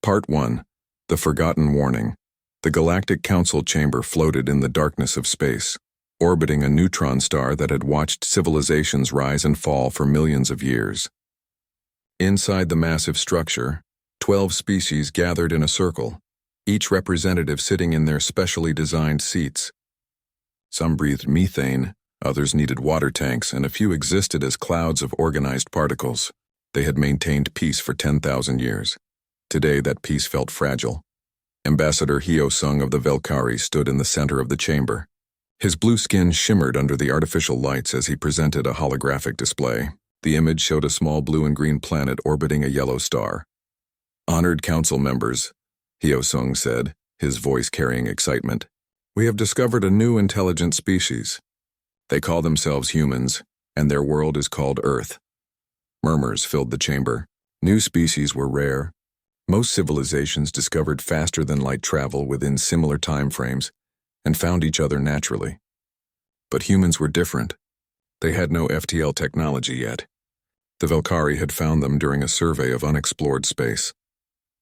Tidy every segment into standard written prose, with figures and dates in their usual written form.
Part 1. The Forgotten Warning. The Galactic Council chamber floated in the darkness of space, orbiting a neutron star that had watched civilizations rise and fall for millions of years. Inside the massive structure, 12 species gathered in a circle, each representative sitting in their specially designed seats. Some breathed methane, others needed water tanks, and a few existed as clouds of organized particles. They had maintained peace for 10,000 years. Today that peace felt fragile. Ambassador Hyo-sung of the Velkari stood in the center of the chamber. His blue skin shimmered under the artificial lights as he presented a holographic display. The image showed a small blue and green planet orbiting a yellow star. "Honored council members," Hyo-sung said, his voice carrying excitement. "We have discovered a new intelligent species. They call themselves humans, and their world is called Earth." Murmurs filled the chamber. New species were rare. Most civilizations discovered faster-than-light travel within similar time frames and found each other naturally. But humans were different. They had no FTL technology yet. The Velkari had found them during a survey of unexplored space.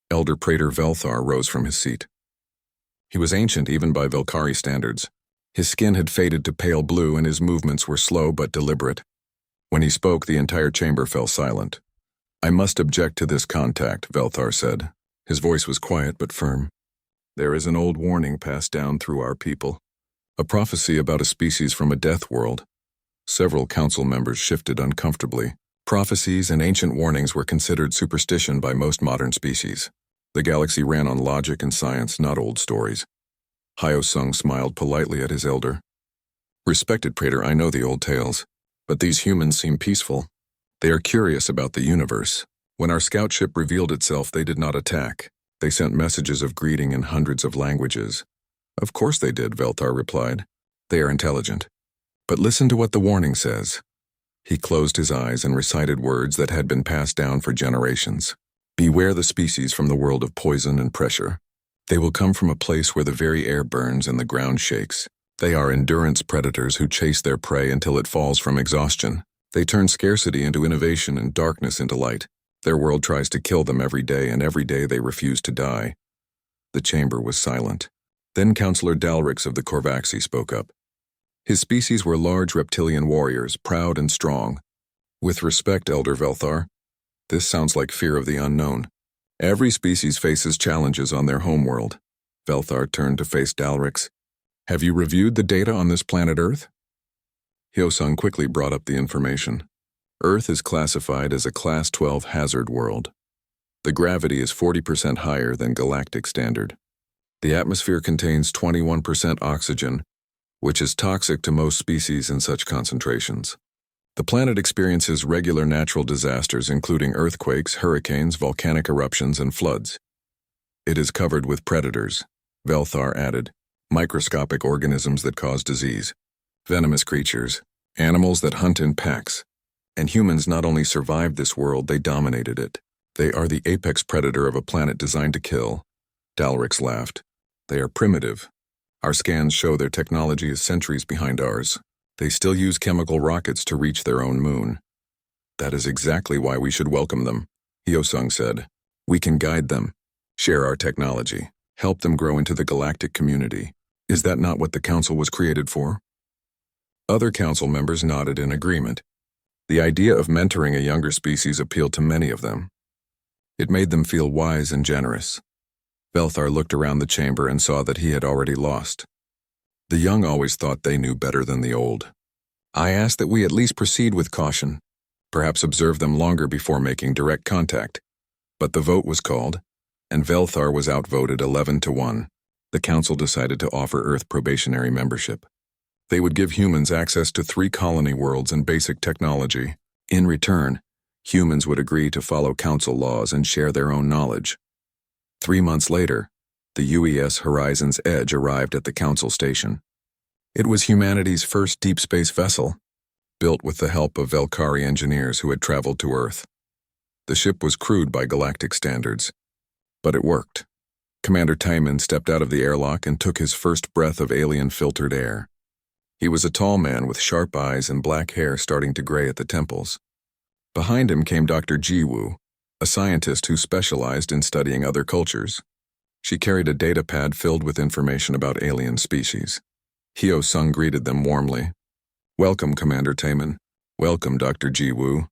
Elder Praetor Velthar rose from his seat. He was ancient even by Velkari standards. His skin had faded to pale blue and his movements were slow but deliberate. When he spoke, the entire chamber fell silent. "I must object to this contact," Velthar said. His voice was quiet but firm. "There is an old warning passed down through our people. A prophecy about a species from a death world." Several council members shifted uncomfortably. Prophecies and ancient warnings were considered superstition by most modern species. The galaxy ran on logic and science, not old stories. Hyo-sung smiled politely at his elder. "Respected Praetor, I know the old tales, but these humans seem peaceful. They are curious about the universe. When our scout ship revealed itself, they did not attack. They sent messages of greeting in hundreds of languages." "Of course they did," Velthar replied. "They are intelligent. But listen to what the warning says." He closed his eyes and recited words that had been passed down for generations. "Beware the species from the world of poison and pressure. They will come from a place where the very air burns and the ground shakes. They are endurance predators who chase their prey until it falls from exhaustion. They turn scarcity into innovation and darkness into light. Their world tries to kill them every day, and every day they refuse to die." The chamber was silent. Then Councillor Dalrix of the Korvaxi spoke up. His species were large reptilian warriors, proud and strong. "With respect, Elder Velthar, this sounds like fear of the unknown. Every species faces challenges on their homeworld." Velthar turned to face Dalrix. "Have you reviewed the data on this planet Earth?" Hyo-sung quickly brought up the information. Earth is classified as a Class 12 hazard world. The gravity is 40% higher than galactic standard. The atmosphere contains 21% oxygen, which is toxic to most species in such concentrations. The planet experiences regular natural disasters including earthquakes, hurricanes, volcanic eruptions, and floods. It is covered with predators, Velthar added, microscopic organisms that cause disease. Venomous creatures, animals that hunt in packs. And humans not only survived this world, they dominated it. They are the apex predator of a planet designed to kill. Dalrix laughed. "They are primitive. Our scans show their technology is centuries behind ours. They still use chemical rockets to reach their own moon." "That is exactly why we should welcome them," Hyo-sung said. "We can guide them, share our technology, help them grow into the galactic community. Is that not what the council was created for?" Other council members nodded in agreement. The idea of mentoring a younger species appealed to many of them. It made them feel wise and generous. Velthar looked around the chamber and saw that he had already lost. The young always thought they knew better than the old. "I ask that we at least proceed with caution, perhaps observe them longer before making direct contact." But the vote was called, and Velthar was outvoted 11-1. The council decided to offer Earth probationary membership. They would give humans access to 3 colony worlds and basic technology. In return, humans would agree to follow council laws and share their own knowledge. 3 months later, the UES Horizon's Edge arrived at the council station. It was humanity's first deep space vessel, built with the help of Velkari engineers who had traveled to Earth. The ship was crude by galactic standards, but it worked. Commander Taiman stepped out of the airlock and took his first breath of alien-filtered air. He was a tall man with sharp eyes and black hair starting to gray at the temples. Behind him came Dr. Jiwoo, a scientist who specialized in studying other cultures. She carried a data pad filled with information about alien species. Hyo Sung greeted them warmly. "Welcome, Commander Taemin. Welcome, Dr. Ji Woo.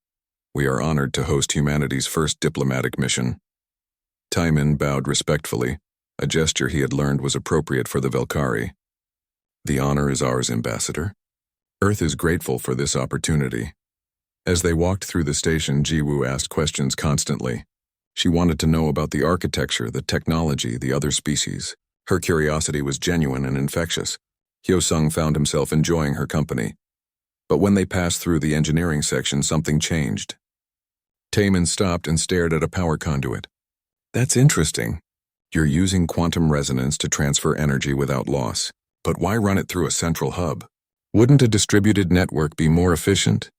We are honored to host humanity's first diplomatic mission." Taemin bowed respectfully, a gesture he had learned was appropriate for the Velkari. "The honor is ours, Ambassador. Earth is grateful for this opportunity." As they walked through the station, Ji Woo asked questions constantly. She wanted to know about the architecture, the technology, the other species. Her curiosity was genuine and infectious. Hyo Sung found himself enjoying her company. But when they passed through the engineering section, something changed. Taemin stopped and stared at a power conduit. "That's interesting. You're using quantum resonance to transfer energy without loss. But why run it through a central hub? Wouldn't a distributed network be more efficient?"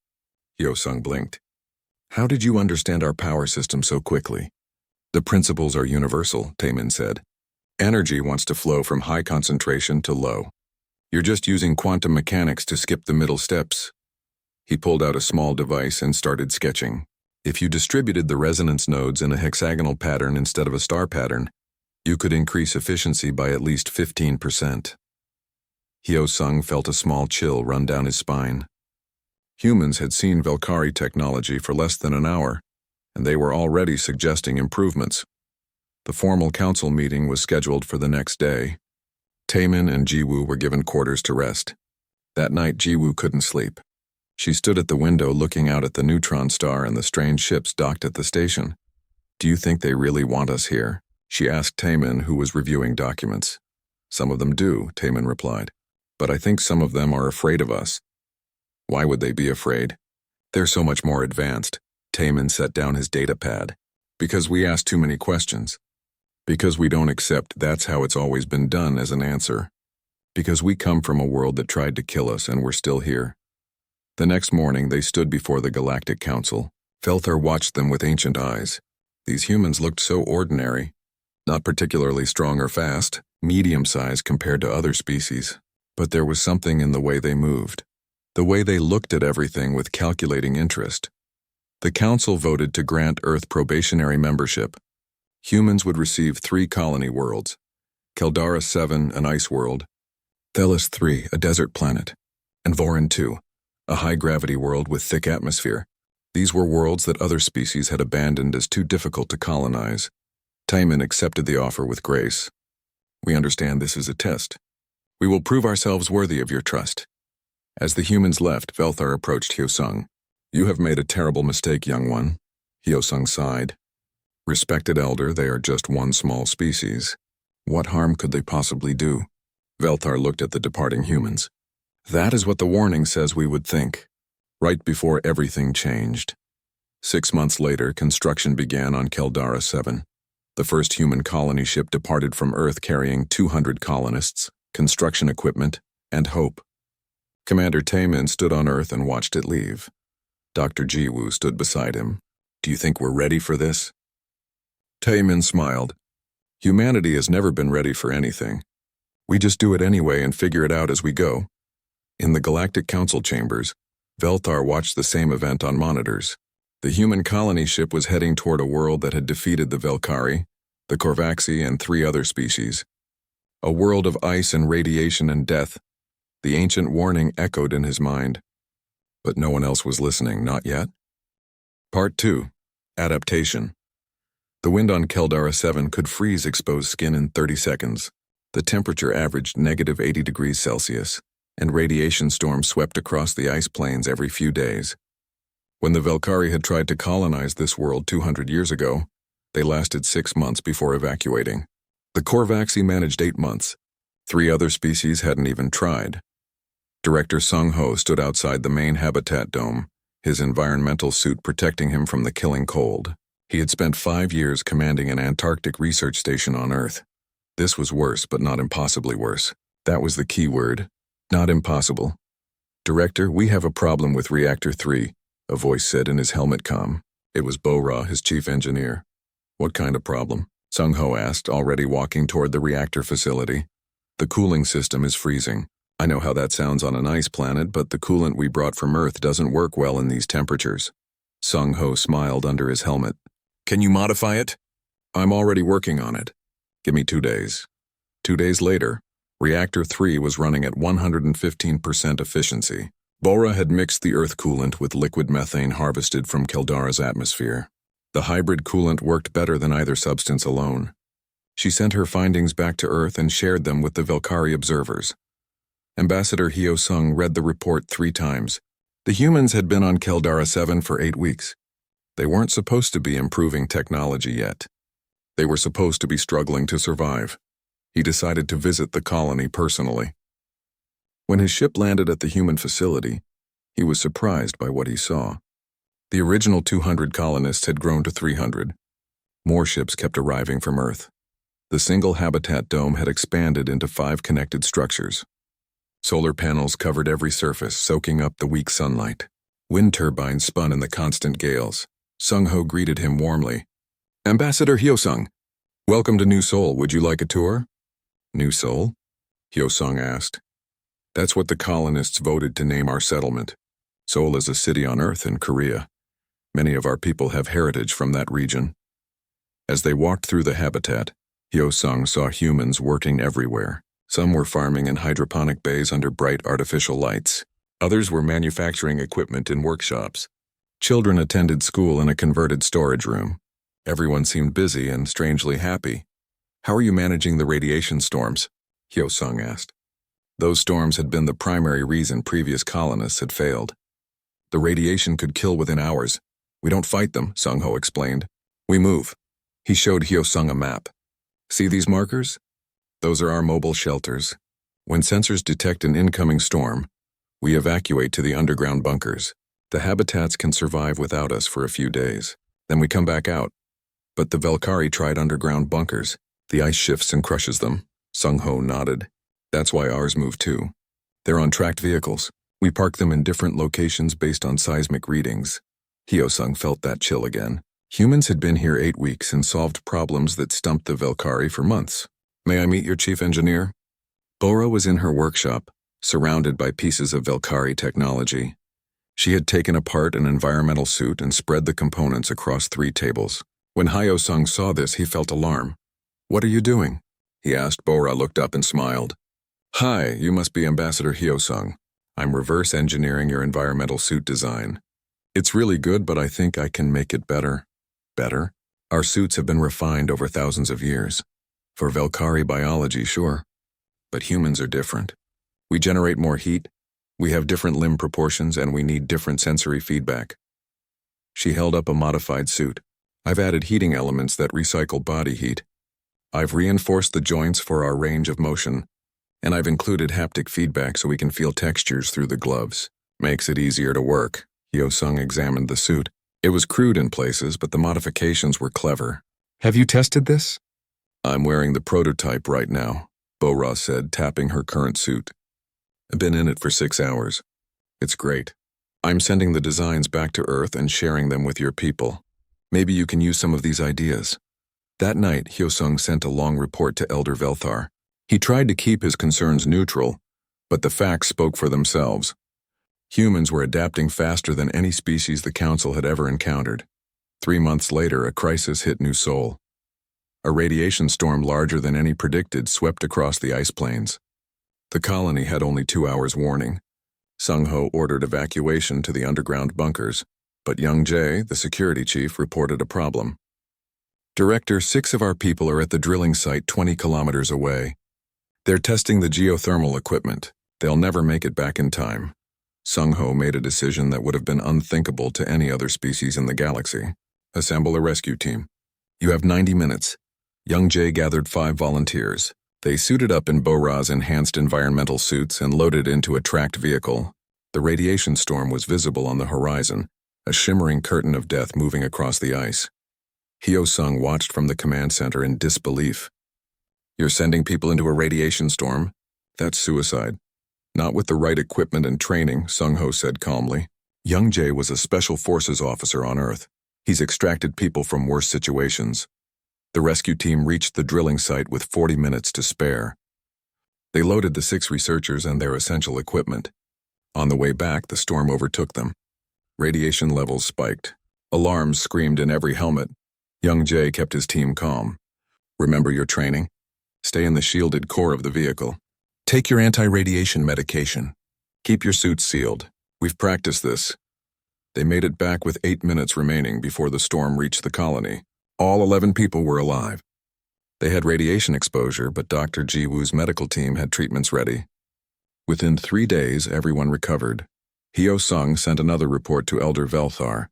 Hyo Sung blinked. "How did you understand our power system so quickly?" "The principles are universal," Taemin said. "Energy wants to flow from high concentration to low. You're just using quantum mechanics to skip the middle steps." He pulled out a small device and started sketching. "If you distributed the resonance nodes in a hexagonal pattern instead of a star pattern, you could increase efficiency by at least 15%. Hyo Sung felt a small chill run down his spine. Humans had seen Velkari technology for less than an hour, and they were already suggesting improvements. The formal council meeting was scheduled for the next day. Taemin and Ji Woo were given quarters to rest. That night, Ji Woo couldn't sleep. She stood at the window looking out at the neutron star and the strange ships docked at the station. "Do you think they really want us here?" she asked Taemin, who was reviewing documents. "Some of them do," Taemin replied. "But I think some of them are afraid of us." "Why would they be afraid?" "They're so much more advanced." Taemin set down his data pad. "Because we ask too many questions. Because we don't accept 'that's how it's always been done' as an answer. Because we come from a world that tried to kill us and we're still here." The next morning they stood before the Galactic Council. Velthar watched them with ancient eyes. These humans looked so ordinary. Not particularly strong or fast, medium-sized compared to other species. But there was something in the way they moved. The way they looked at everything with calculating interest. The council voted to grant Earth probationary membership. Humans would receive 3 colony worlds. Keldara 7, an ice world. Thelis 3, a desert planet. And Vorin 2, a high-gravity world with thick atmosphere. These were worlds that other species had abandoned as too difficult to colonize. Taemin accepted the offer with grace. "We understand this is a test. We will prove ourselves worthy of your trust." As the humans left, Velthar approached Hyo Sung. "You have made a terrible mistake, young one." Hyo Sung sighed. "Respected elder, they are just one small species. What harm could they possibly do?" Velthar looked at the departing humans. "That is what the warning says we would think." Right before everything changed. 6 months later, construction began on Keldara 7. The first human colony ship departed from Earth carrying 200 colonists, construction equipment, and hope. Commander Taemin stood on Earth and watched it leave. Dr. Ji Woo stood beside him. "Do you think we're ready for this?" Taemin smiled. "Humanity has never been ready for anything. We just do it anyway and figure it out as we go." In the Galactic Council chambers, Velthar watched the same event on monitors. The human colony ship was heading toward a world that had defeated the Velkari, the Korvaxi, and 3 other species. A world of ice and radiation and death. The ancient warning echoed in his mind. But no one else was listening, not yet. Part 2. Adaptation. The wind on Keldara 7 could freeze exposed skin in 30 seconds. The temperature averaged -80 degrees Celsius, and radiation storms swept across the ice plains every few days. When the Velkari had tried to colonize this world 200 years ago, they lasted 6 months before evacuating. The Korvaxi managed 8 months. 3 other species hadn't even tried. Director Sung Ho stood outside the main habitat dome, his environmental suit protecting him from the killing cold. He had spent 5 years commanding an Antarctic research station on Earth. This was worse, but not impossibly worse. That was the key word. Not impossible. "Director, we have a problem with Reactor 3, a voice said in his helmet comm. It was Bo-Ra, his chief engineer. "What kind of problem?" Sung Ho asked, already walking toward the reactor facility. "The cooling system is freezing. I know how that sounds on an ice planet, but the coolant we brought from Earth doesn't work well in these temperatures." Sung Ho smiled under his helmet. Can you modify it? I'm already working on it. Give me 2 days. 2 days later, Reactor 3 was running at 115% efficiency. Bora had mixed the Earth coolant with liquid methane harvested from Keldara's atmosphere. The hybrid coolant worked better than either substance alone. She sent her findings back to Earth and shared them with the Velkari observers. Ambassador Hyo-sung read the report 3 times. The humans had been on Keldara 7 for 8 weeks. They weren't supposed to be improving technology yet. They were supposed to be struggling to survive. He decided to visit the colony personally. When his ship landed at the human facility, he was surprised by what he saw. The original 200 colonists had grown to 300. More ships kept arriving from Earth. The single habitat dome had expanded into 5 connected structures. Solar panels covered every surface, soaking up the weak sunlight. Wind turbines spun in the constant gales. Sung-ho greeted him warmly. Ambassador Hyo-sung, welcome to New Seoul. Would you like a tour? New Seoul? Hyo-sung asked. That's what the colonists voted to name our settlement. Seoul is a city on Earth in Korea. Many of our people have heritage from that region. As they walked through the habitat, Hyo-sung saw humans working everywhere. Some were farming in hydroponic bays under bright artificial lights. Others were manufacturing equipment in workshops. Children attended school in a converted storage room. Everyone seemed busy and strangely happy. How are you managing the radiation storms? Hyo-sung asked. Those storms had been the primary reason previous colonists had failed. The radiation could kill within hours. We don't fight them, Sung-ho explained. We move. He showed Hyo-sung a map. See these markers? Those are our mobile shelters. When sensors detect an incoming storm, we evacuate to the underground bunkers. The habitats can survive without us for a few days. Then we come back out. But the Velkari tried underground bunkers. The ice shifts and crushes them. Sung-ho nodded. That's why ours move too. They're on tracked vehicles. We park them in different locations based on seismic readings. Hyo-sung felt that chill again. Humans had been here 8 weeks and solved problems that stumped the Velkari for months. May I meet your chief engineer? Bora was in her workshop, surrounded by pieces of Velkari technology. She had taken apart an environmental suit and spread the components across 3 tables. When Hyo-sung saw this, he felt alarm. What are you doing? He asked. Bora looked up and smiled. Hi, you must be Ambassador Hyo-sung. I'm reverse engineering your environmental suit design. It's really good, but I think I can make it better. Better? Our suits have been refined over thousands of years. For Velkari biology, sure. But humans are different. We generate more heat, we have different limb proportions, and we need different sensory feedback. She held up a modified suit. I've added heating elements that recycle body heat. I've reinforced the joints for our range of motion, and I've included haptic feedback so we can feel textures through the gloves. Makes it easier to work. Hyo-sung examined the suit. It was crude in places, but the modifications were clever. Have you tested this? I'm wearing the prototype right now, Bora said, tapping her current suit. I've been in it for 6 hours. It's great. I'm sending the designs back to Earth and sharing them with your people. Maybe you can use some of these ideas. That night, Hyo-sung sent a long report to Elder Velthar. He tried to keep his concerns neutral, but the facts spoke for themselves. Humans were adapting faster than any species the Council had ever encountered. 3 months later, a crisis hit New Seoul. A radiation storm larger than any predicted swept across the ice plains. The colony had only 2 hours warning. Sung-ho ordered evacuation to the underground bunkers, but Young Jae, the security chief, reported a problem. Director, 6 of our people are at the drilling site 20 kilometers away. They're testing the geothermal equipment. They'll never make it back in time. Sung-ho made a decision that would have been unthinkable to any other species in the galaxy. Assemble a rescue team. You have 90 minutes. Young Jae gathered 5 volunteers. They suited up in Bora's enhanced environmental suits and loaded into a tracked vehicle. The radiation storm was visible on the horizon, a shimmering curtain of death moving across the ice. Hyo-sung watched from the command center in disbelief. You're sending people into a radiation storm? That's suicide. Not with the right equipment and training, Sung-ho said calmly. Young Jae was a special forces officer on Earth. He's extracted people from worse situations. The rescue team reached the drilling site with 40 minutes to spare. They loaded the 6 researchers and their essential equipment. On the way back, the storm overtook them. Radiation levels spiked. Alarms screamed in every helmet. Young Jay kept his team calm. Remember your training? Stay in the shielded core of the vehicle. Take your anti-radiation medication. Keep your suits sealed. We've practiced this. They made it back with 8 minutes remaining before the storm reached the colony. All 11 people were alive. They had radiation exposure, but Dr. Jiwoo's medical team had treatments ready. Within 3 days, everyone recovered. Hyo-sung sent another report to Elder Velthar.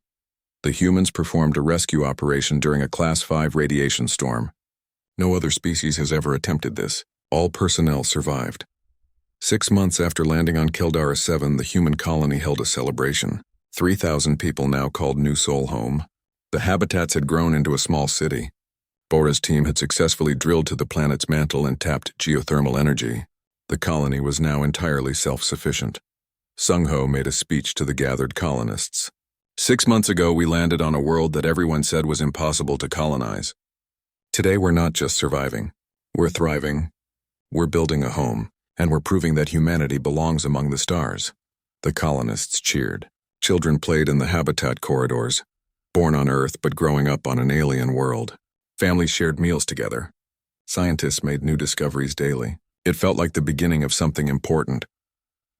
The humans performed a rescue operation during a Class 5 radiation storm. No other species has ever attempted this. All personnel survived. 6 months after landing on Kildara 7, the human colony held a celebration. 3,000 people now called New Seoul home. The habitats had grown into a small city. Bora's team had successfully drilled to the planet's mantle and tapped geothermal energy. The colony was now entirely self-sufficient. Sung-ho made a speech to the gathered colonists. 6 months ago, we landed on a world that everyone said was impossible to colonize. Today, we're not just surviving. We're thriving. We're building a home, and we're proving that humanity belongs among the stars. The colonists cheered. Children played in the habitat corridors, born on Earth but growing up on an alien world. Families shared meals together. Scientists made new discoveries daily. It felt like the beginning of something important.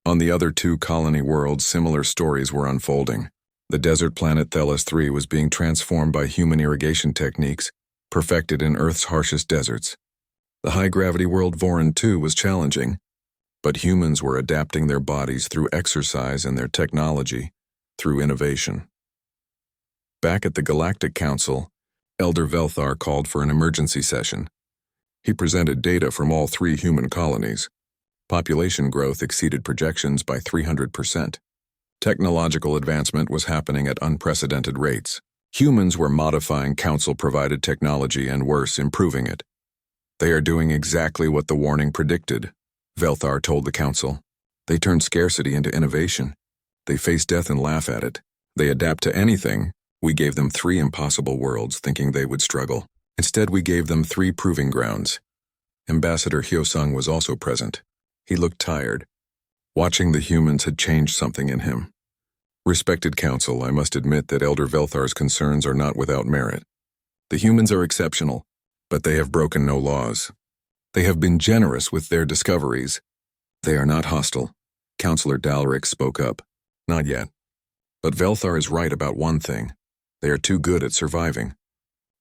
On the other 2 colony worlds, similar stories were unfolding. The desert planet Thelos 3 was being transformed by human irrigation techniques, perfected in Earth's harshest deserts. The high-gravity world Voron 2 was challenging, but humans were adapting their bodies through exercise and their technology through innovation. Back at the Galactic Council, Elder Velthar called for an emergency session. He presented data from all 3 human colonies. Population growth exceeded projections by 300%. Technological advancement was happening at unprecedented rates. Humans were modifying council-provided technology and, worse, improving it. They are doing exactly what the warning predicted, Velthar told the council. They turn scarcity into innovation. They face death and laugh at it. They adapt to anything. We gave them 3 impossible worlds, thinking they would struggle. Instead, we gave them 3 proving grounds. Ambassador Hyo-sung was also present. He looked tired. Watching the humans had changed something in him. Respected council, I must admit that Elder Velthar's concerns are not without merit. The humans are exceptional, but they have broken no laws. They have been generous with their discoveries. They are not hostile. Councillor Dalric spoke up. Not yet. But Velthar is right about one thing. They are too good at surviving.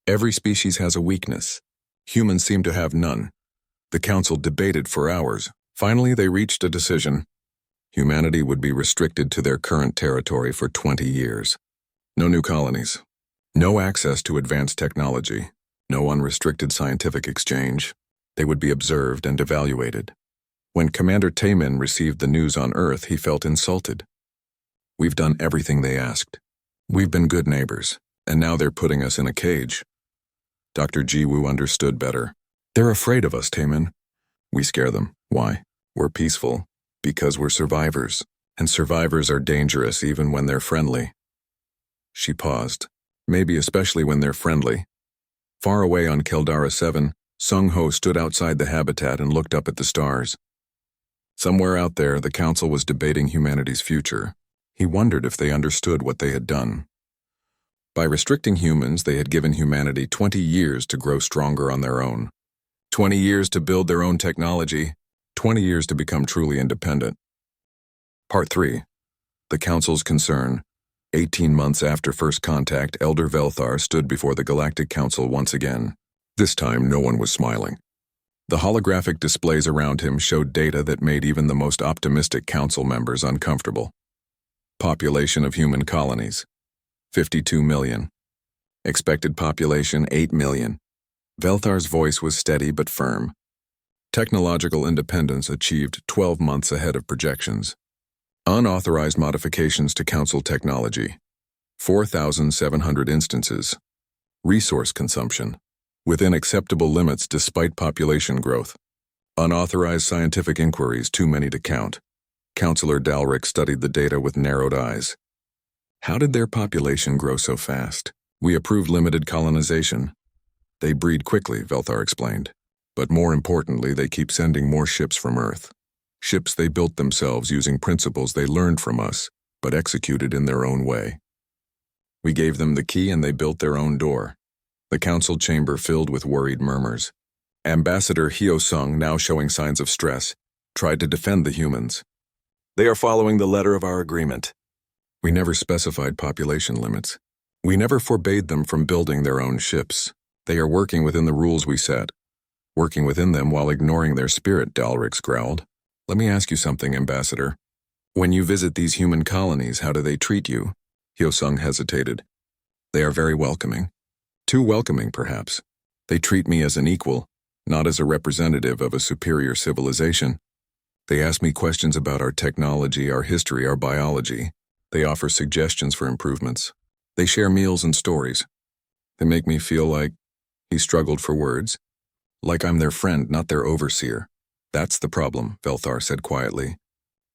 Every species has a weakness. Humans seem to have none. The council debated for hours. Finally, they reached a decision. Humanity would be restricted to their current territory for 20 years. No new colonies. No access to advanced technology. No unrestricted scientific exchange. They would be observed and evaluated. When Commander Taemin received the news on Earth, he felt insulted. We've done everything they asked. We've been good neighbors, and now they're putting us in a cage. Dr. Jiwoo understood better. They're afraid of us, Taemin. We scare them. Why? We're peaceful. Because we're survivors, and survivors are dangerous even when they're friendly. She paused, maybe especially when they're friendly. Far away on Kildara 7, Sung-ho stood outside the habitat and looked up at the stars. Somewhere out there, the council was debating humanity's future. He wondered if they understood what they had done. By restricting humans, they had given humanity 20 years to grow stronger on their own. 20 years to build their own technology. 20 years to become truly independent. Part 3. The Council's Concern. 18 months after first contact, Elder Velthar stood before the Galactic Council once again. This time, no one was smiling. The holographic displays around him showed data that made even the most optimistic council members uncomfortable. Population of human colonies, 52 million. Expected population, 8 million. Velthar's voice was steady but firm. Technological independence achieved 12 months ahead of projections. Unauthorized modifications to council technology, 4,700 instances. Resource consumption, within acceptable limits despite population growth. Unauthorized scientific inquiries, too many to count. Councillor Dalric studied the data with narrowed eyes. How did their population grow so fast? We approved limited colonization. They breed quickly, Velthar explained. But more importantly, they keep sending more ships from Earth. Ships they built themselves using principles they learned from us, but executed in their own way. We gave them the key and they built their own door. The council chamber filled with worried murmurs. Ambassador Hyosung, now showing signs of stress, tried to defend the humans. They are following the letter of our agreement. We never specified population limits. We never forbade them from building their own ships. They are working within the rules we set. Working within them while ignoring their spirit, Dalrix growled. Let me ask you something, Ambassador. When you visit these human colonies, how do they treat you? Hyosung hesitated. They are very welcoming. Too welcoming, perhaps. They treat me as an equal, not as a representative of a superior civilization. They ask me questions about our technology, our history, our biology. They offer suggestions for improvements. They share meals and stories. They make me feel like, he struggled for words, like I'm their friend, not their overseer. That's the problem, Velthar said quietly.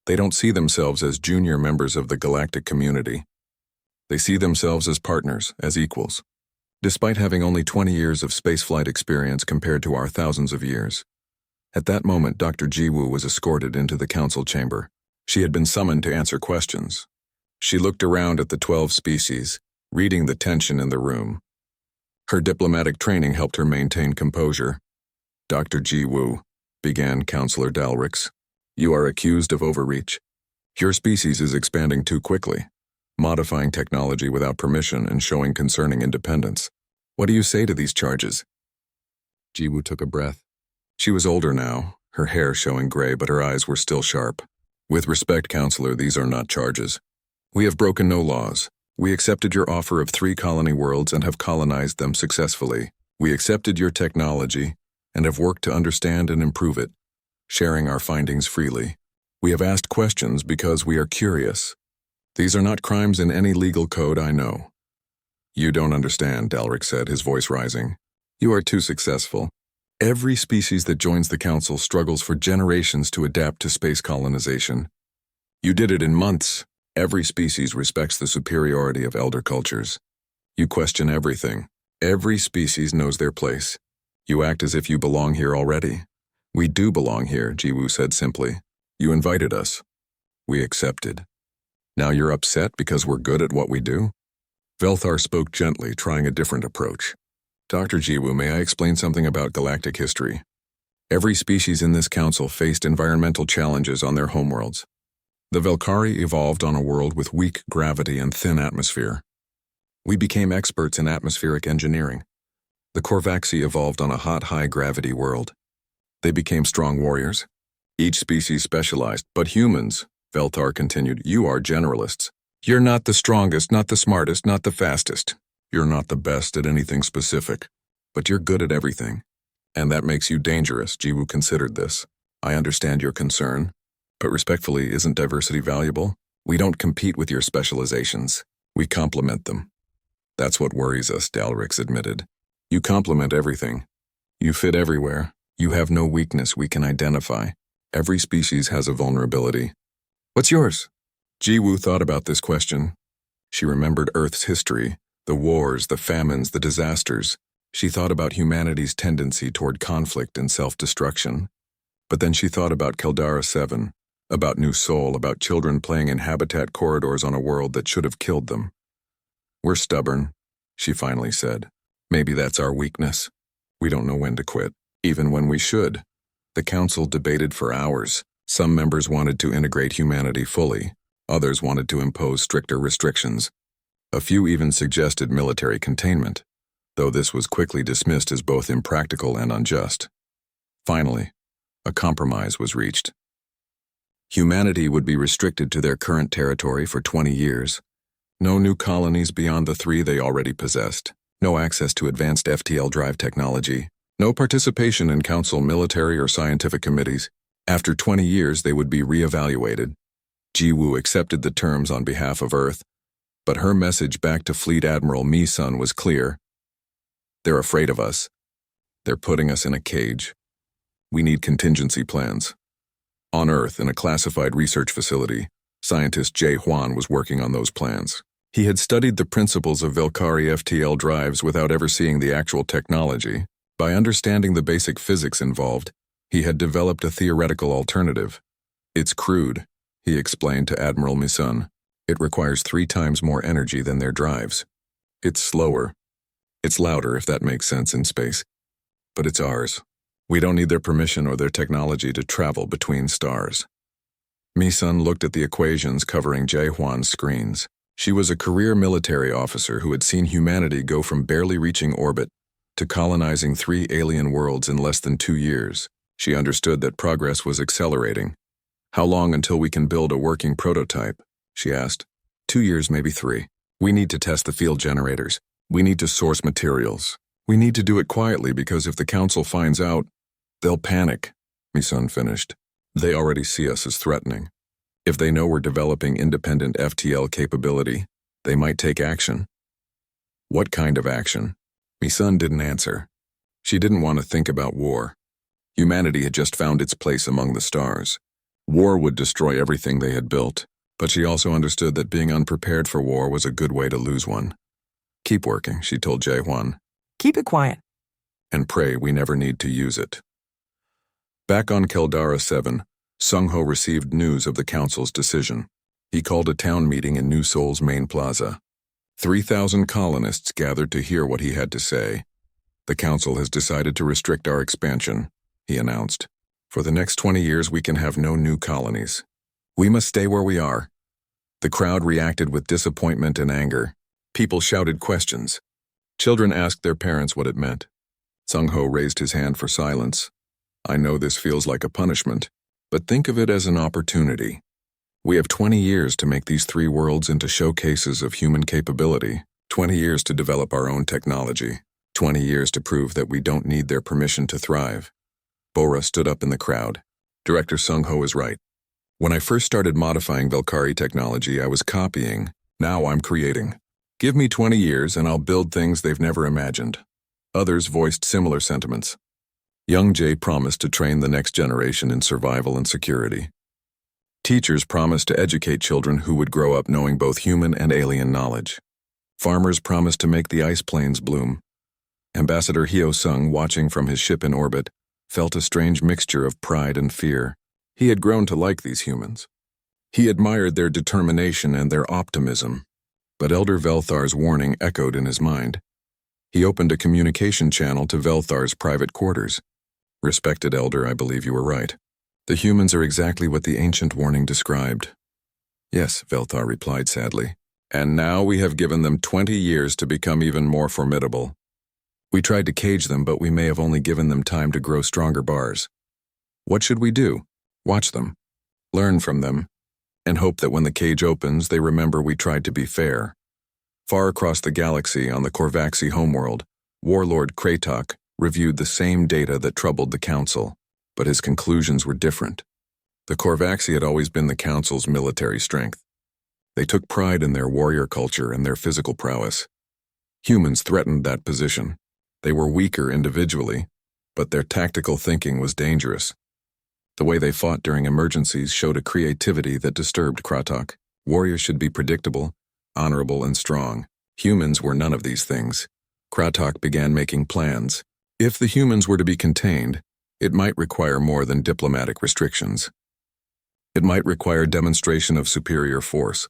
They don't see themselves as junior members of the galactic community. They see themselves as partners, as equals. Despite having only 20 years of spaceflight experience compared to our thousands of years. At that moment, Dr. Jiwoo was escorted into the council chamber. She had been summoned to answer questions. She looked around at the 12 species, reading the tension in the room. Her diplomatic training helped her maintain composure. Dr. Jiwoo, began Counselor Dalrix, you are accused of overreach. Your species is expanding too quickly, modifying technology without permission and showing concerning independence. What do you say to these charges? Jiwoo took a breath. She was older now, her hair showing gray, but her eyes were still sharp. With respect, Counselor, these are not charges. We have broken no laws. We accepted your offer of 3 colony worlds and have colonized them successfully. We accepted your technology and have worked to understand and improve it, sharing our findings freely. We have asked questions because we are curious. These are not crimes in any legal code I know. You don't understand, Dalrix said, his voice rising. You are too successful. Every species that joins the council struggles for generations to adapt to space colonization. You did it in months. Every species respects the superiority of elder cultures. You question everything. Every species knows their place. You act as if you belong here already. We do belong here, Jiwoo said simply. You invited us. We accepted. Now you're upset because we're good at what we do? Velthar spoke gently, trying a different approach. Dr. Jiwoo, may I explain something about galactic history? Every species in this council faced environmental challenges on their homeworlds. The Velkari evolved on a world with weak gravity and thin atmosphere. We became experts in atmospheric engineering. The Korvaxi evolved on a hot, high-gravity world. They became strong warriors. Each species specialized, but humans, Velthar continued, you are generalists. You're not the strongest, not the smartest, not the fastest. You're not the best at anything specific, but you're good at everything. And that makes you dangerous, Jiwoo considered this. I understand your concern, but respectfully, isn't diversity valuable? We don't compete with your specializations. We complement them. That's what worries us, Dalrix admitted. You complement everything. You fit everywhere. You have no weakness we can identify. Every species has a vulnerability. What's yours? Jiwoo thought about this question. She remembered Earth's history, the wars, the famines, the disasters. She thought about humanity's tendency toward conflict and self-destruction. But then she thought about Caldara 7, about New Sol, about children playing in habitat corridors on a world that should have killed them. We're stubborn, she finally said. Maybe that's our weakness. We don't know when to quit, even when we should. The council debated for hours. Some members wanted to integrate humanity fully. Others wanted to impose stricter restrictions. A few even suggested military containment, though this was quickly dismissed as both impractical and unjust. Finally, a compromise was reached. Humanity would be restricted to their current territory for 20 years. No new colonies beyond the 3 they already possessed. No access to advanced FTL drive technology. No participation in council military or scientific committees. After 20 years, they would be re-evaluated. Jiwoo accepted the terms on behalf of Earth, but her message back to Fleet Admiral Mi-sun was clear. They're afraid of us. They're putting us in a cage. We need contingency plans. On Earth, in a classified research facility, scientist Jae Hwan was working on those plans. He had studied the principles of Velkari FTL drives without ever seeing the actual technology. By understanding the basic physics involved, he had developed a theoretical alternative. It's crude, he explained to Admiral Mi-sun. It requires 3 times more energy than their drives. It's slower. It's louder, if that makes sense, in space. But it's ours. We don't need their permission or their technology to travel between stars. Mi-sun looked at the equations covering Jae-hwan's screens. She was a career military officer who had seen humanity go from barely reaching orbit to colonizing 3 alien worlds in less than 2 years. She understood that progress was accelerating. "How long until we can build a working prototype?" she asked. 2 years, maybe 3. We need to test the field generators. We need to source materials. We need to do it quietly because if the council finds out, they'll panic, Mi-sun finished. They already see us as threatening. If they know we're developing independent FTL capability, they might take action. What kind of action? Mi-sun didn't answer. She didn't want to think about war. Humanity had just found its place among the stars. War would destroy everything they had built, but she also understood that being unprepared for war was a good way to lose one. "Keep working," she told Jae-hwan. Keep it quiet. "And pray we never need to use it." Back on Keldara 7, Sung-ho received news of the council's decision. He called a town meeting in New Seoul's main plaza. 3,000 colonists gathered to hear what he had to say. "The council has decided to restrict our expansion," he announced. "For the next 20 years we can have no new colonies. We must stay where we are." The crowd reacted with disappointment and anger. People shouted questions. Children asked their parents what it meant. Sung-ho raised his hand for silence. "I know this feels like a punishment, but think of it as an opportunity. We have 20 years to make these 3 worlds into showcases of human capability, 20 years to develop our own technology, 20 years to prove that we don't need their permission to thrive." Bora stood up in the crowd. "Director Sung-ho is right. When I first started modifying Velkari technology, I was copying. Now I'm creating. Give me 20 years and I'll build things they've never imagined." Others voiced similar sentiments. Young Jae promised to train the next generation in survival and security. Teachers promised to educate children who would grow up knowing both human and alien knowledge. Farmers promised to make the ice plains bloom. Ambassador Hyo-sung, watching from his ship in orbit, felt a strange mixture of pride and fear. He had grown to like these humans. He admired their determination and their optimism. But Elder Velthar's warning echoed in his mind. He opened a communication channel to Velthar's private quarters. "Respected Elder, I believe you were right. The humans are exactly what the ancient warning described." "Yes," Velthar replied sadly. "And now we have given them 20 years to become even more formidable. We tried to cage them, but we may have only given them time to grow stronger bars. What should we do? Watch them, learn from them, and hope that when the cage opens, they remember we tried to be fair." Far across the galaxy on the Korvaxi homeworld, Warlord Kratok reviewed the same data that troubled the Council, but his conclusions were different. The Korvaxi had always been the Council's military strength. They took pride in their warrior culture and their physical prowess. Humans threatened that position. They were weaker individually, but their tactical thinking was dangerous. The way they fought during emergencies showed a creativity that disturbed Kratok. Warriors should be predictable, honorable, and strong. Humans were none of these things. Kratok began making plans. If the humans were to be contained, it might require more than diplomatic restrictions. It might require demonstration of superior force,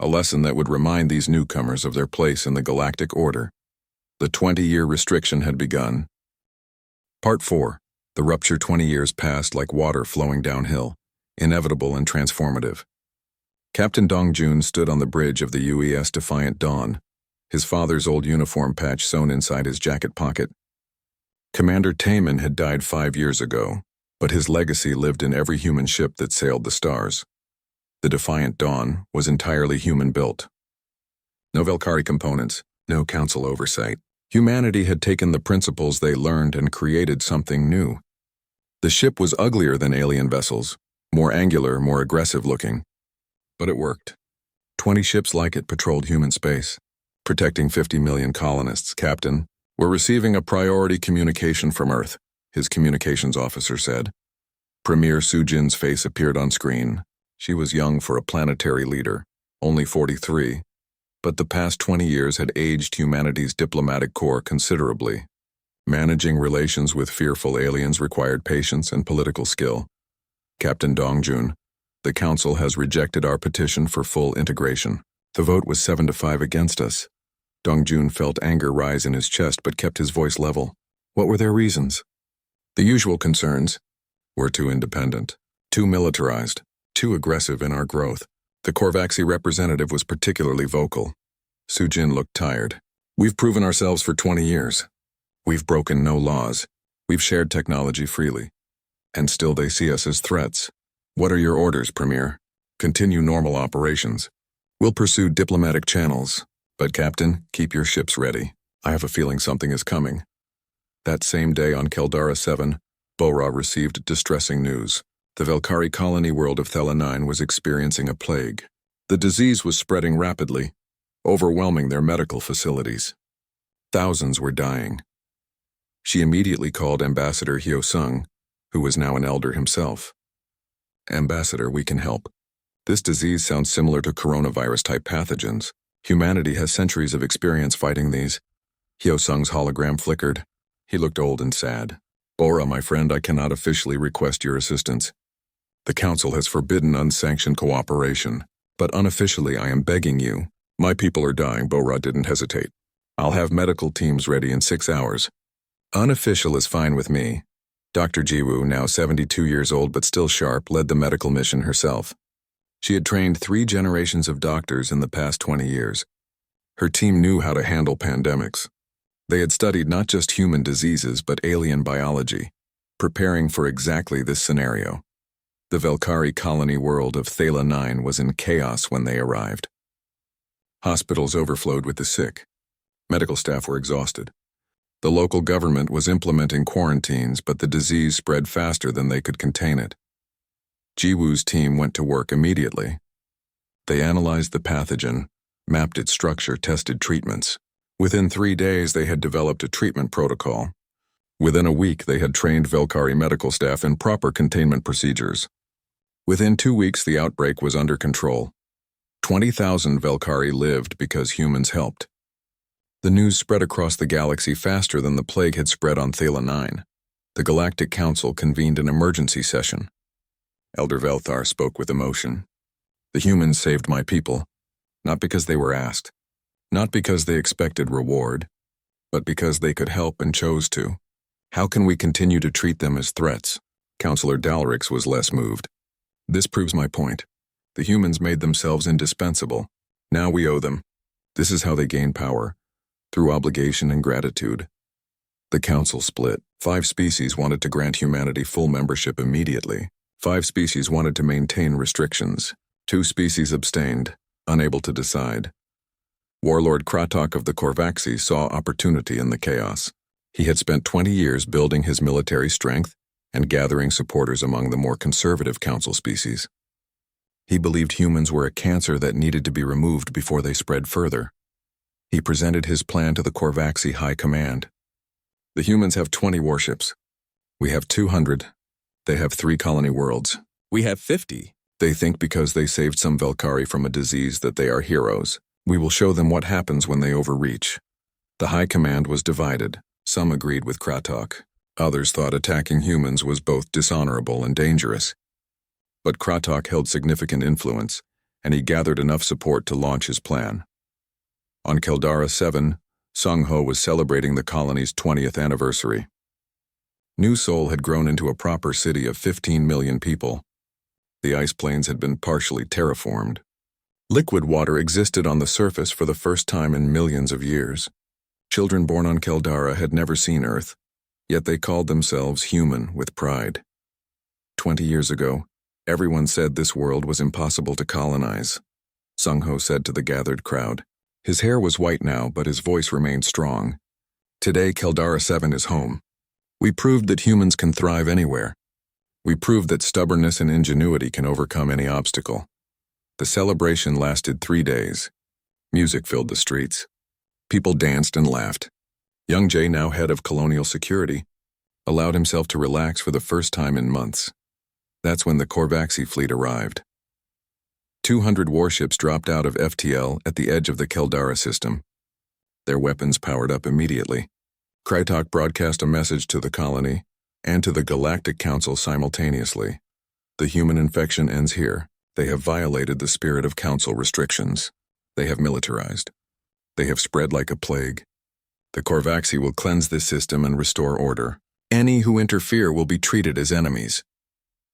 a lesson that would remind these newcomers of their place in the galactic order. The 20-year restriction had begun. Part 4. The rupture. 20 years passed like water flowing downhill, inevitable and transformative. Captain Dong-jun stood on the bridge of the UES Defiant Dawn, his father's old uniform patch sewn inside his jacket pocket. Commander Taemin had died 5 years ago, but his legacy lived in every human ship that sailed the stars. The Defiant Dawn was entirely human-built. No Velkari components, no council oversight. Humanity had taken the principles they learned and created something new. The ship was uglier than alien vessels, more angular, more aggressive-looking. But it worked. 20 ships like it patrolled human space, protecting 50 million colonists. "Captain, we're receiving a priority communication from Earth," his communications officer said. Premier Sujin's face appeared on screen. She was young for a planetary leader, only 43, but the past 20 years had aged humanity's diplomatic corps considerably. Managing relations with fearful aliens required patience and political skill. "Captain Dong-jun, the Council has rejected our petition for full integration. The vote was 7-5 against us. Dongjun felt anger rise in his chest but kept his voice level. What were their reasons? The usual concerns. We're too independent, too militarized, too aggressive in our growth. The Korvaxi representative was particularly vocal. Sujin looked tired. We've proven ourselves for 20 years. We've broken no laws. We've shared technology freely. And still they see us as threats. What are your orders, Premier? Continue normal operations. We'll pursue diplomatic channels. But Captain, keep your ships ready. I have a feeling something is coming. That same day on Keldara 7, Bora received distressing news. The Velkari colony world of Thela 9 was experiencing a plague. The disease was spreading rapidly, overwhelming their medical facilities. Thousands were dying. She immediately called Ambassador Hyosung, who was now an elder himself. Ambassador, we can help. This disease sounds similar to coronavirus-type pathogens. Humanity has centuries of experience fighting these. Hyosung's hologram flickered. He looked old and sad. Bora, my friend, I cannot officially request your assistance. The Council has forbidden unsanctioned cooperation, but unofficially I am begging you. My people are dying, Bora didn't hesitate. I'll have medical teams ready in 6 hours. Unofficial is fine with me. Dr. Jiwoo, now 72 years old but still sharp, led the medical mission herself. She had trained 3 generations of doctors in the past 20 years. Her team knew how to handle pandemics. They had studied not just human diseases but alien biology, preparing for exactly this scenario. The Velkari colony world of Thela 9 was in chaos when they arrived. Hospitals overflowed with the sick. Medical staff were exhausted. The local government was implementing quarantines, but the disease spread faster than they could contain it. Jiwoo's team went to work immediately. They analyzed the pathogen, mapped its structure, tested treatments. Within 3 days, they had developed a treatment protocol. Within a week, they had trained Velkari medical staff in proper containment procedures. Within 2 weeks, the outbreak was under control. 20,000 Velkari lived because humans helped. The news spread across the galaxy faster than the plague had spread on Thela 9. The Galactic Council convened an emergency session. Elder Velthar spoke with emotion. The humans saved my people, not because they were asked, not because they expected reward, but because they could help and chose to. How can we continue to treat them as threats? Counselor Dalrix was less moved. This proves my point. The humans made themselves indispensable. Now we owe them. This is how they gain power, through obligation and gratitude. The council split. 5 species wanted to grant humanity full membership immediately. 5 species wanted to maintain restrictions. 2 species abstained, unable to decide. Warlord Kratok of the Korvaxi saw opportunity in the chaos. He had spent 20 years building his military strength and gathering supporters among the more conservative council species. He believed humans were a cancer that needed to be removed before they spread further. He presented his plan to the Korvaxi High Command. The humans have 20 warships. We have 200. They have 3 colony worlds. We have 50. They think because they saved some Velkari from a disease that they are heroes. We will show them what happens when they overreach. The High Command was divided. Some agreed with Kratok. Others thought attacking humans was both dishonorable and dangerous. But Kratok held significant influence, and he gathered enough support to launch his plan. On Keldara 7, Sung-Ho was celebrating the colony's 20th anniversary. New Seoul had grown into a proper city of 15 million people. The ice plains had been partially terraformed. Liquid water existed on the surface for the first time in millions of years. Children born on Keldara had never seen Earth, yet they called themselves human with pride. 20 years ago, everyone said this world was impossible to colonize. Sung-Ho said to the gathered crowd. His hair was white now, but his voice remained strong. Today, Keldara 7 is home. We proved that humans can thrive anywhere. We proved that stubbornness and ingenuity can overcome any obstacle. The celebration lasted 3 days. Music filled the streets. People danced and laughed. Young Jay, now head of colonial security, allowed himself to relax for the first time in months. That's when the Korvaxi fleet arrived. 200 warships dropped out of FTL at the edge of the Keldara system. Their weapons powered up immediately. Krytok broadcast a message to the colony and to the Galactic Council simultaneously. The human infection ends here. They have violated the spirit of Council restrictions. They have militarized. They have spread like a plague. The Korvaxi will cleanse this system and restore order. Any who interfere will be treated as enemies.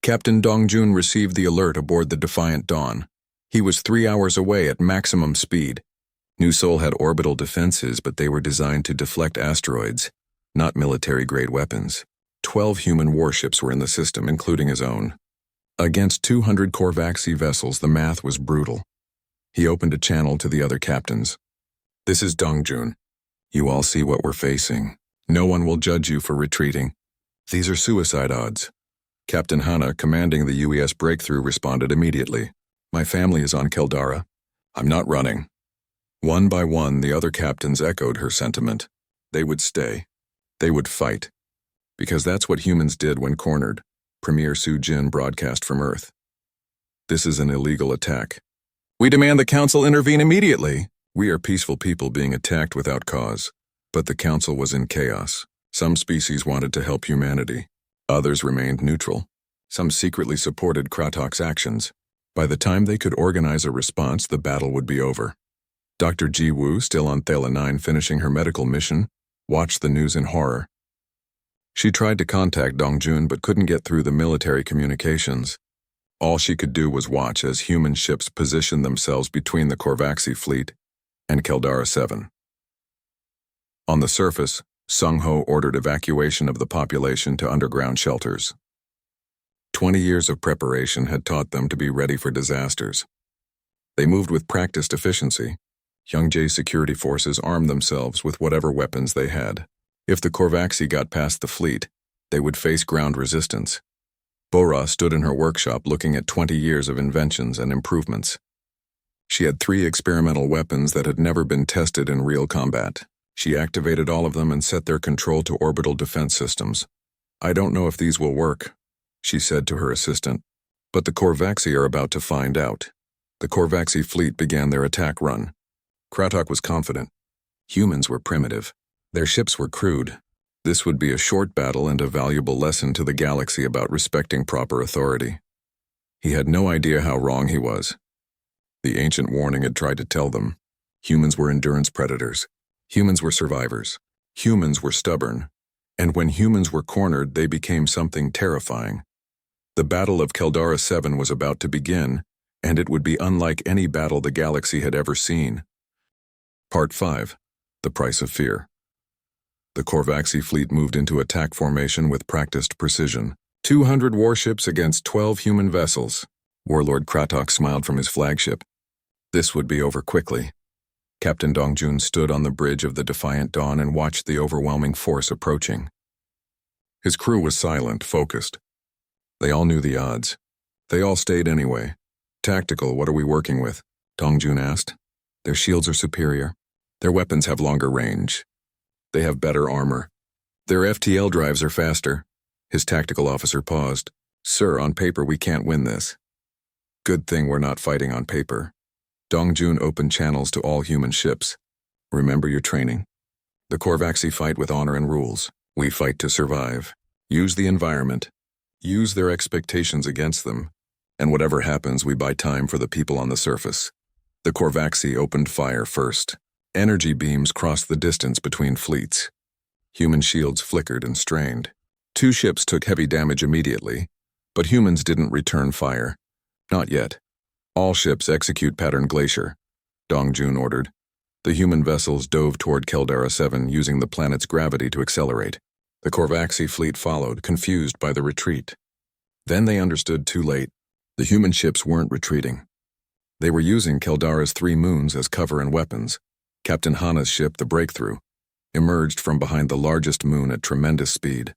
Captain Dongjun received the alert aboard the Defiant Dawn. He was 3 hours away at maximum speed. New Sol had orbital defenses, but they were designed to deflect asteroids, not military-grade weapons. 12 human warships were in the system, including his own. Against 200 Korvaxi vessels, the math was brutal. He opened a channel to the other captains. "This is Dongjun. You all see what we're facing. No one will judge you for retreating. These are suicide odds." Captain Hana, commanding the UES Breakthrough, responded immediately. "My family is on Keldara. I'm not running." One by one, the other captains echoed her sentiment. They would stay. They would fight. Because that's what humans did when cornered. Premier Su Jin broadcast from Earth. "This is an illegal attack. We demand the Council intervene immediately. We are peaceful people being attacked without cause." But the Council was in chaos. Some species wanted to help humanity. Others remained neutral. Some secretly supported Kratok's actions. By the time they could organize a response, the battle would be over. Dr. Ji Woo, still on Thala 9 finishing her medical mission, watched the news in horror. She tried to contact Dongjun but couldn't get through the military communications. All she could do was watch as human ships positioned themselves between the Korvaxi fleet and Keldara 7. On the surface, Sung Ho ordered evacuation of the population to underground shelters. 20 years of preparation had taught them to be ready for disasters. They moved with practiced efficiency. Young Jae's security forces armed themselves with whatever weapons they had. If the Korvaxi got past the fleet, they would face ground resistance. Bora stood in her workshop looking at 20 years of inventions and improvements. She had 3 experimental weapons that had never been tested in real combat. She activated all of them and set their control to orbital defense systems. "I don't know if these will work," she said to her assistant, "but the Korvaxi are about to find out." The Korvaxi fleet began their attack run. Kratok was confident. Humans were primitive. Their ships were crude. This would be a short battle and a valuable lesson to the galaxy about respecting proper authority. He had no idea how wrong he was. The ancient warning had tried to tell them. Humans were endurance predators. Humans were survivors. Humans were stubborn. And when humans were cornered, they became something terrifying. The Battle of Keldara 7 was about to begin, and it would be unlike any battle the galaxy had ever seen. Part 5. The Price of Fear. The Korvaxi fleet moved into attack formation with practiced precision. 200 warships against 12 human vessels. Warlord Kratok smiled from his flagship. This would be over quickly. Captain Dongjun stood on the bridge of the Defiant Dawn and watched the overwhelming force approaching. His crew was silent, focused. They all knew the odds. They all stayed anyway. "Tactical, what are we working with?" Dongjun asked. "Their shields are superior. Their weapons have longer range. They have better armor. Their FTL drives are faster." His tactical officer paused. "Sir, on paper we can't win this." "Good thing we're not fighting on paper." Dongjun opened channels to all human ships. "Remember your training. The Korvaxi fight with honor and rules. We fight to survive. Use the environment. Use their expectations against them. And whatever happens, we buy time for the people on the surface." The Korvaxi opened fire first. Energy beams crossed the distance between fleets. Human shields flickered and strained. 2 ships took heavy damage immediately, but humans didn't return fire. Not yet. "All ships execute pattern glacier," Dongjun ordered. The human vessels dove toward Keldara 7 using the planet's gravity to accelerate. The Korvaxi fleet followed, confused by the retreat. Then they understood too late. The human ships weren't retreating. They were using Keldara's 3 moons as cover and weapons. Captain Hana's ship, the Breakthrough, emerged from behind the largest moon at tremendous speed.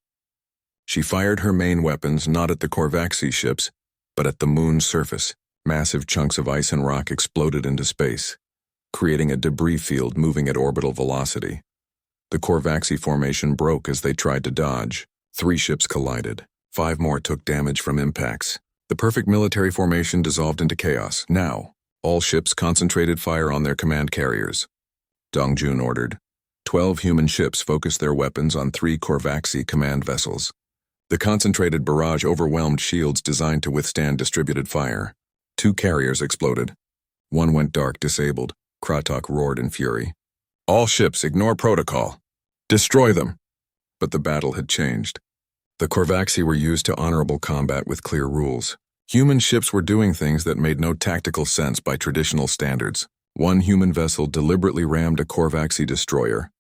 She fired her main weapons not at the Korvaxi ships, but at the moon's surface. Massive chunks of ice and rock exploded into space, creating a debris field moving at orbital velocity. The Korvaxi formation broke as they tried to dodge. 3 ships collided. 5 more took damage from impacts. The perfect military formation dissolved into chaos. Now, all ships concentrated fire on their command carriers. Dongjun ordered. 12 human ships focused their weapons on 3 Korvaxi command vessels. The concentrated barrage overwhelmed shields designed to withstand distributed fire. 2 carriers exploded. 1 went dark, disabled. Kratok roared in fury. All ships ignore protocol. Destroy them. But the battle had changed. The Korvaxi were used to honorable combat with clear rules. Human ships were doing things that made no tactical sense by traditional standards. One human vessel deliberately rammed a Korvaxi destroyer,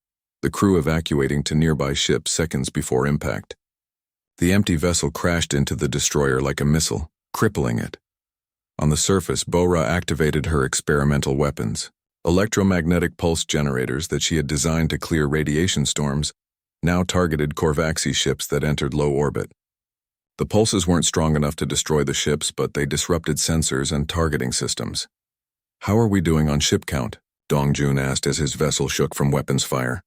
the crew evacuating to nearby ships seconds before impact. The empty vessel crashed into the destroyer like a missile, crippling it. On the surface, Bora activated her experimental weapons, electromagnetic pulse generators that she had designed to clear radiation storms, now targeted Korvaxi ships that entered low orbit. The pulses weren't strong enough to destroy the ships, but they disrupted sensors and targeting systems. "How are we doing on ship count?" Dongjun asked as his vessel shook from weapons fire.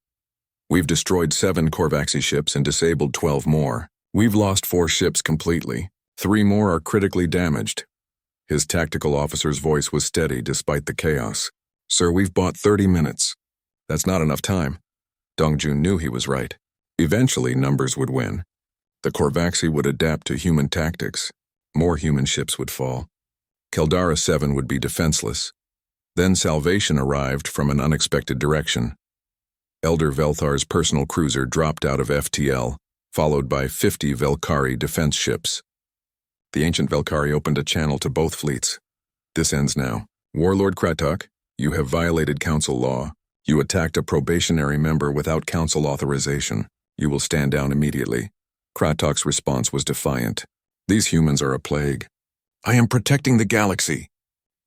"We've destroyed 7 Korvaxi ships and disabled 12 more. We've lost 4 ships completely. 3 more are critically damaged." His tactical officer's voice was steady despite the chaos. "Sir, we've bought 30 minutes. That's not enough time." Dongjun knew he was right. Eventually, numbers would win. The Korvaxi would adapt to human tactics. More human ships would fall. Keldara 7 would be defenseless. Then salvation arrived from an unexpected direction. Elder Velthar's personal cruiser dropped out of FTL, followed by 50 Velkari defense ships. The ancient Velkari opened a channel to both fleets. "This ends now. Warlord Kratok, you have violated council law. You attacked a probationary member without council authorization. You will stand down immediately." Kratok's response was defiant. "These humans are a plague. I am protecting the galaxy."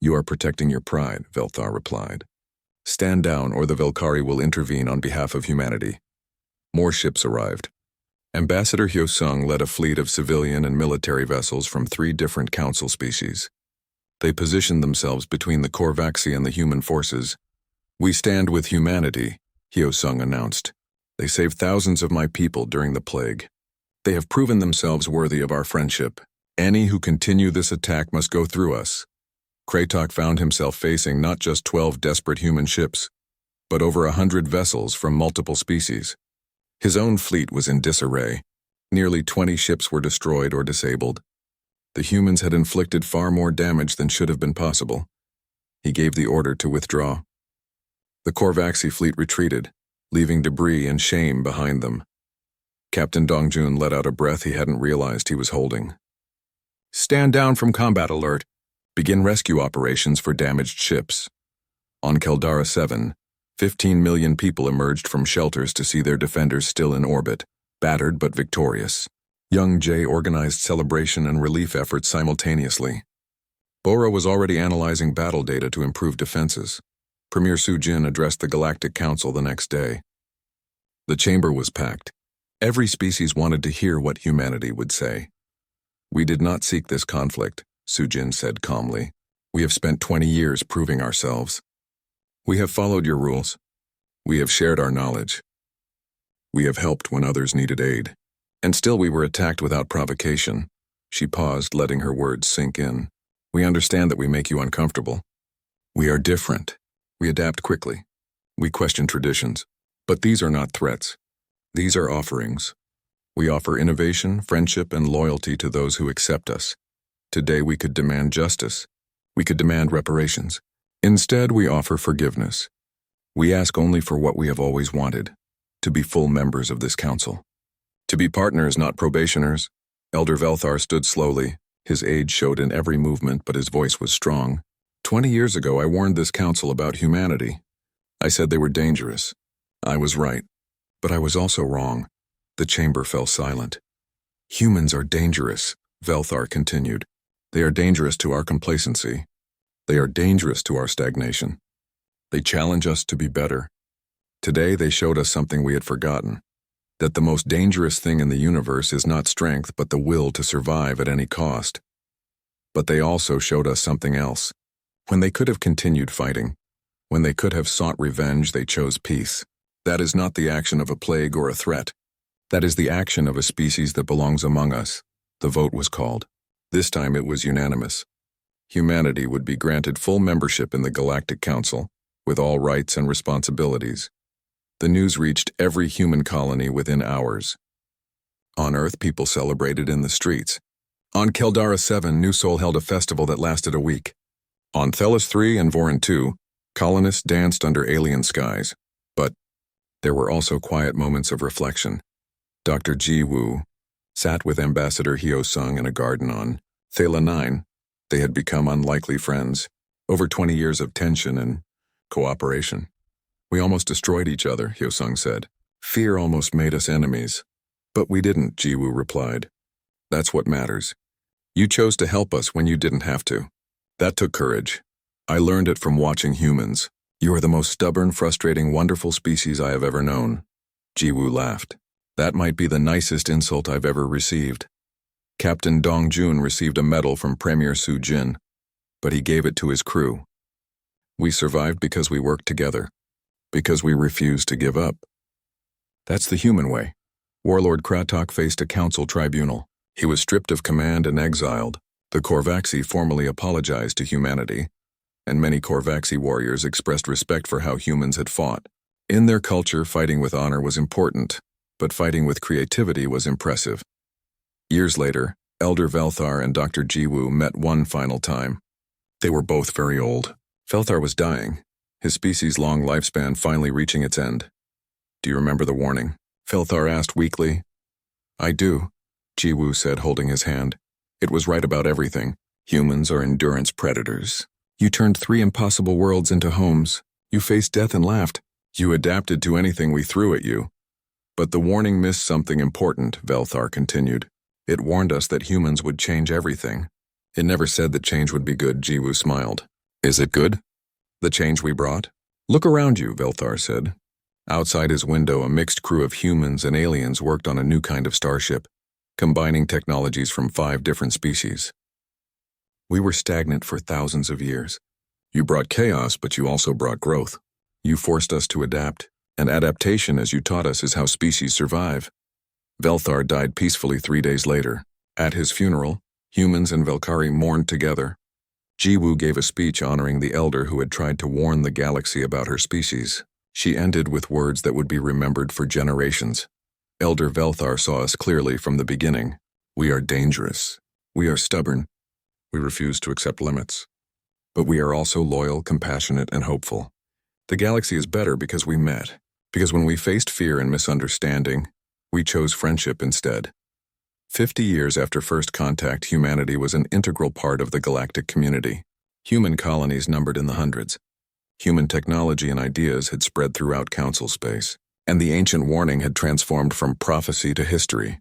"You are protecting your pride," Velthar replied. "Stand down or the Velkari will intervene on behalf of humanity." More ships arrived. Ambassador Hyosung led a fleet of civilian and military vessels from 3 different council species. They positioned themselves between the Korvaxi and the human forces. "We stand with humanity," Hyosung announced. "They saved thousands of my people during the plague. They have proven themselves worthy of our friendship. Any who continue this attack must go through us." Kratok found himself facing not just 12 desperate human ships, but over 100 vessels from multiple species. His own fleet was in disarray. Nearly 20 ships were destroyed or disabled. The humans had inflicted far more damage than should have been possible. He gave the order to withdraw. The Korvaxi fleet retreated, leaving debris and shame behind them. Captain Dongjun let out a breath he hadn't realized he was holding. "Stand down from combat alert. Begin rescue operations for damaged ships." On Keldara 7, 15 million people emerged from shelters to see their defenders still in orbit, battered but victorious. Young Jay organized celebration and relief efforts simultaneously. Bora was already analyzing battle data to improve defenses. Premier Sujin addressed the Galactic Council the next day. The chamber was packed. Every species wanted to hear what humanity would say. "We did not seek this conflict," Sujin said calmly. "We have spent 20 years proving ourselves. We have followed your rules. We have shared our knowledge. We have helped when others needed aid. And still we were attacked without provocation." She paused, letting her words sink in. "We understand that we make you uncomfortable. We are different. We adapt quickly. We question traditions. But these are not threats. These are offerings. We offer innovation, friendship, and loyalty to those who accept us. Today we could demand justice. We could demand reparations. Instead, we offer forgiveness. We ask only for what we have always wanted, to be full members of this council. To be partners, not probationers." Elder Velthar stood slowly. His age showed in every movement, but his voice was strong. 20 years ago, I warned this council about humanity. I said they were dangerous. I was right. But I was also wrong. The chamber fell silent. "Humans are dangerous," Velthar continued. "They are dangerous to our complacency. They are dangerous to our stagnation. They challenge us to be better. Today they showed us something we had forgotten, that the most dangerous thing in the universe is not strength but the will to survive at any cost. But they also showed us something else. When they could have continued fighting, when they could have sought revenge, they chose peace. That is not the action of a plague or a threat. That is the action of a species that belongs among us." The vote was called. This time it was unanimous. Humanity would be granted full membership in the Galactic Council, with all rights and responsibilities. The news reached every human colony within hours. On Earth, people celebrated in the streets. On Keldara 7, New Sol held a festival that lasted a week. On Thelis 3 and Vorin 2, colonists danced under alien skies. But There were also quiet moments of reflection. Dr. Ji Woo sat with Ambassador Hyo Sung in a garden on Thala 9. They had become unlikely friends, over 20 years of tension and cooperation. We almost destroyed each other, Hyo Sung said. Fear almost made us enemies. But we didn't, Ji Woo replied. That's what matters. You chose to help us when you didn't have to. That took courage. I learned it from watching humans. You are the most stubborn, frustrating, wonderful species I have ever known. Ji Woo laughed. That might be the nicest insult I've ever received. Captain Dong Jun received a medal from Premier Su Jin, but he gave it to his crew. We survived because we worked together, because we refused to give up. That's the human way. Warlord Kratok faced a council tribunal. He was stripped of command and exiled. The Korvaxi formally apologized to humanity, and many Korvaxi warriors expressed respect for how humans had fought. In their culture, fighting with honor was important, but fighting with creativity was impressive. Years later, Elder Velthar and Dr. Ji Woo met one final time. They were both very old. Velthar was dying, his species' long lifespan finally reaching its end. Do you remember the warning? Velthar asked weakly. I do, Ji Woo said, holding his hand. It was right about everything. Humans are endurance predators. You turned 3 impossible worlds into homes. You faced death and laughed. You adapted to anything we threw at you. But the warning missed something important, Velthar continued. It warned us that humans would change everything. It never said that change would be good, Ji Woo smiled. Is it good? The change we brought? Look around you, Velthar said. Outside his window, a mixed crew of humans and aliens worked on a new kind of starship, combining technologies from 5 different species. We were stagnant for thousands of years. You brought chaos, but you also brought growth. You forced us to adapt, and adaptation, as you taught us, is how species survive. Velthar died peacefully 3 days later. At his funeral, humans and Velkari mourned together. Ji Woo gave a speech honoring the elder who had tried to warn the galaxy about her species. She ended with words that would be remembered for generations. Elder Velthar saw us clearly from the beginning. We are dangerous. We are stubborn. We refuse to accept limits. But we are also loyal, compassionate, and hopeful. The galaxy is better because we met. Because when we faced fear and misunderstanding, we chose friendship instead. 50 years after first contact, humanity was an integral part of the galactic community. Human colonies numbered in the hundreds. Human technology and ideas had spread throughout council space, and the ancient warning had transformed from prophecy to history.